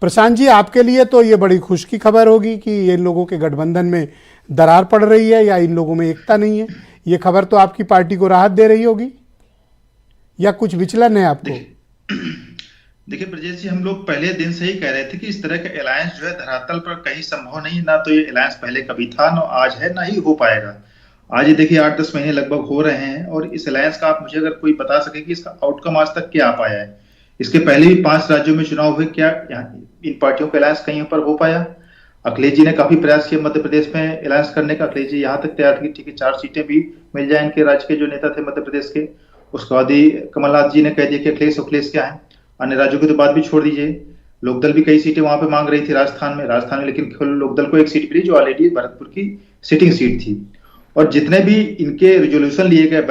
प्रशांत जी, आपके लिए तो ये बड़ी खुश की खबर होगी कि इन लोगों के गठबंधन में दरार पड़ रही है या इन लोगों में एकता नहीं है। ये खबर तो आपकी पार्टी को राहत दे रही होगी, या कुछ विचलन है आपको? देखिए देखिए ब्रजेश जी, हम लोग पहले दिन से ही कह रहे थे कि इस तरह का अलायंस जो है धरातल पर कहीं संभव नहीं। ना तो ये अलायंस पहले कभी था, ना आज है, ना ही हो पाएगा। आज ये देखिए 8-10 महीने लगभग हो रहे हैं, और इस अलायंस का आप मुझे अगर कोई बता सके कि इसका आउटकम आज तक क्या आ पाया है। इसके पहले भी 5 राज्यों में चुनाव हुए, क्या इन पार्टियों का अलायंस कहीं पर हो पाया? अखिलेश जी ने काफी प्रयास किए मध्य प्रदेश में अलायंस करने का। अखिलेश जी यहाँ तक तैयार थे कि ठीक है 4 सीटें भी मिल जाए इनके राज्य के जो नेता थे मध्य प्रदेश के। उसके बाद ही कमलनाथ जी ने कह दिया कि अखिलेश क्या है, अन्य राज्यों की तो बात भी छोड़ दीजिए। लोकदल भी कई सीटें वहां पे मांग रही थी राजस्थान में, लेकिन केवल लोकदल को एक सीट मिली जो ऑलरेडी भरतपुर की सिटिंग सीट थी। और जितने भी इनके रिजोल्यूशन लिए गए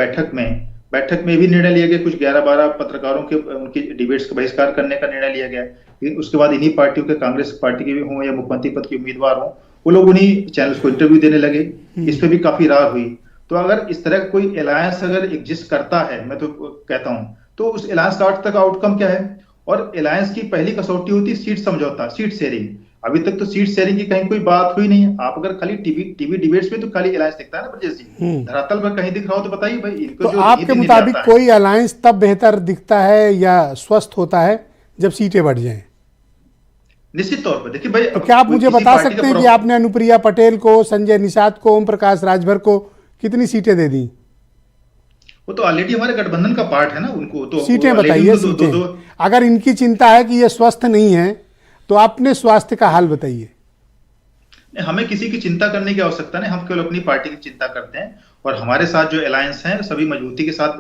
बैठक में भी निर्णय लिए गए, कुछ 11-12 पत्रकारों के उनकी डिबेट्स का बहिष्कार करने का निर्णय लिया गया। लेकिन उसके बाद इन्हीं पार्टियों के, कांग्रेस पार्टी के भी हों या मुख्यमंत्री पद के उम्मीदवार हों, वो लोग उन्हीं चैनल्स को इंटरव्यू देने लगे। इस पे भी काफी रार हुई। तो अगर इस तरह का कोई अलायंस अगर एग्जिस्ट करता है, मैं तो कहता हूं, तो उस अलायंस का आज तक आउटकम क्या है? और अलायंस की पहली कसौटी होती है सीट समझौता, सीट शेयरिंग। अभी तक तो सीट शेयरिंग की कहीं कोई बात हुई नहीं है। आप अगर खाली टीवी डिबेट्स में तो खाली अलायंस दिखता है ना ब्रजेश जी, धरातल पर कहीं दिख रहा हो तो बताइए भाई। इनको तो जो आपके मुताबिक कोई अलायंस तब बेहतर दिखता है या स्वस्थ होता है जब सीटें बढ़ जाएं? निश्चित तौर पर देखिए भाई, तो क्या आप मुझे बता सकते हैं कि आपने अनुप्रिया पटेल को, संजय निषाद को, ओम प्रकाश राजभर को कितनी सीटें दे दी? वो तो ऑलरेडी हमारे गठबंधन का पार्ट है ना। उनको तो सीटें बताइए, सीटें। अगर इनकी चिंता है कि ये स्वस्थ नहीं है तो अपने स्वास्थ्य का हाल बताइए। हमें किसी की चिंता करने की आवश्यकता नहीं, हम केवल अपनी पार्टी की चिंता करते हैं। और हमारे साथ जो अलायंस हैं सभी मजबूती के साथ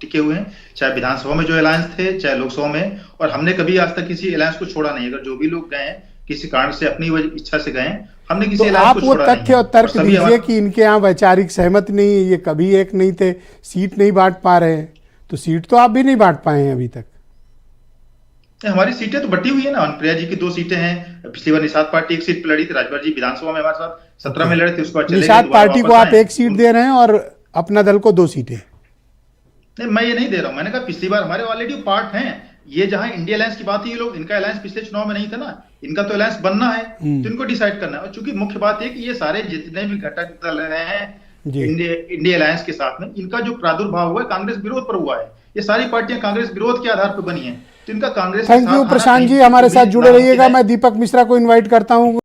टिके हुए हैं, चाहे विधानसभा में जो अलायंस थे, चाहे लोकसभा में। और हमने कभी आज तक किसी अलायंस को छोड़ा नहीं। अगर जो भी लोग गए किसी कारण से, अपनी इच्छा से गए, हमने किसी अलायंस को छोड़ा नहीं। आप वो तथ्य और तर्क दीजिए कि इनके यहाँ वैचारिक सहमति नहीं है, ये कभी एक नहीं थे, सीट नहीं बांट पा रहे हैं। तो सीट तो आप भी नहीं बांट पाए हैं अभी तक। हमारी सीटें तो बटी हुई है ना। अनुप्रिया जी की 2 सीटें हैं। पिछली बार निषाद पार्टी 1 सीट पे लड़ी थी, राजभर जी विधानसभा में हमारे साथ 17 में लड़े थे, उसके बाद चले गए। निषाद पार्टी को आप 1 सीट दे रहे हैं और अपना दल को 2 सीटें। नहीं, मैं ये नहीं दे रहा हूं। मैंने कहा पिछली बार हमारे ऑलरेडी पार्ट हैं। ये जहां इंडिया अलायंस की बात है, ये लोग, इनका अलायंस पिछले चुनाव में नहीं था ना। इनका तो अलायंस बनना है, तो इनको डिसाइड करना है। और चूंकि मुख्य बात है कि ये सारे जितने भी घटक दल हैं इंडिया अलायंस के साथ में, इनका जो प्रादुर्भाव हुआ है कांग्रेस विरोध पर हुआ है। ये सारी पार्टियां कांग्रेस विरोध के आधार पर बनी है, तो इनका कांग्रेस। थैंक यू प्रशांत जी, हमारे साथ जुड़े रहिएगा। मैं दीपक मिश्रा को इन्वाइट करता हूँ।